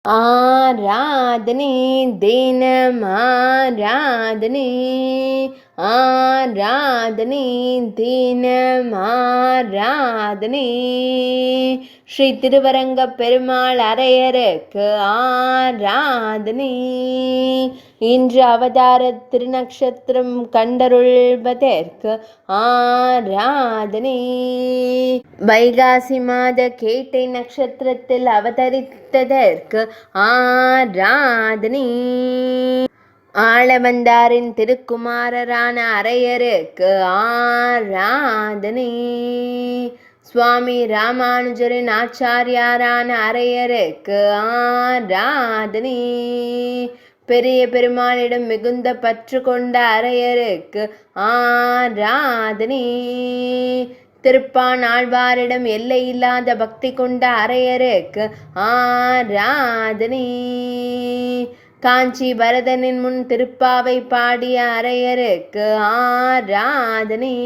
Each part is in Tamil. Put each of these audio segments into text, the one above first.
ஆராதனை தினம் ஆராதனை, ஆராதனை தினம் ஆராதனை. ஸ்ரீ திருவரங்க பெருமாள் அரையருக்கு ஆராதனை. இன்று அவதார திருநக்ஷத்திரம் கண்டருள்வதற்கு ஆராதனை. வைகாசி மாத கேட்டை நட்சத்திரத்தில் அவதரித்ததற்கு ஆராதனை. ஆளவந்தாரின் திருக்குமாரரான அரையருக்கு ஆராதனை. சுவாமி ராமானுஜரின் ஆச்சாரியாரான அரையருக்கு ஆராதனை. பெரிய பெருமாளிடம் மிகுந்த பற்று கொண்ட அரையருக்கு ஆராதனை. திருப்பான் ஆழ்வாரிடம் எல்லையில்லாத பக்தி கொண்ட அரையருக்கு ஆராதனை. காஞ்சி பரதனின் முன் திருப்பாவை பாடிய அரையருக்கு ஆராதனை.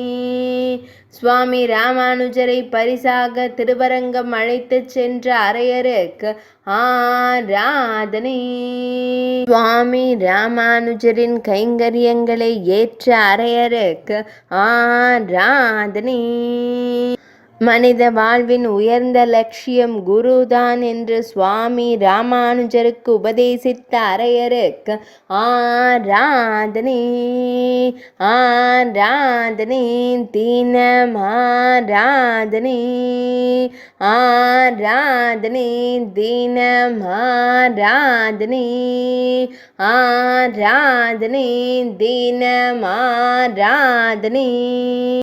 சுவாமி ராமானுஜரை பரிசாக திருவரங்கம் அழைத்து சென்ற அரையருக்கு ஆராதனை. சுவாமி ராமானுஜரின் கைங்கரியங்களை ஏற்ற அரையருக்கு ஆராதனை. மனித வாழ்வின் உயர்ந்த லட்சியம் குருதான் என்று சுவாமி ராமானுஜருக்கு உபதேசித்த அரையருக்கு ஆராதனை. ஆராதனை தினம் ஆராதனை. ஆராதனை தினம் ஆராதனை. ஆராதனை தினம் ஆராதனை.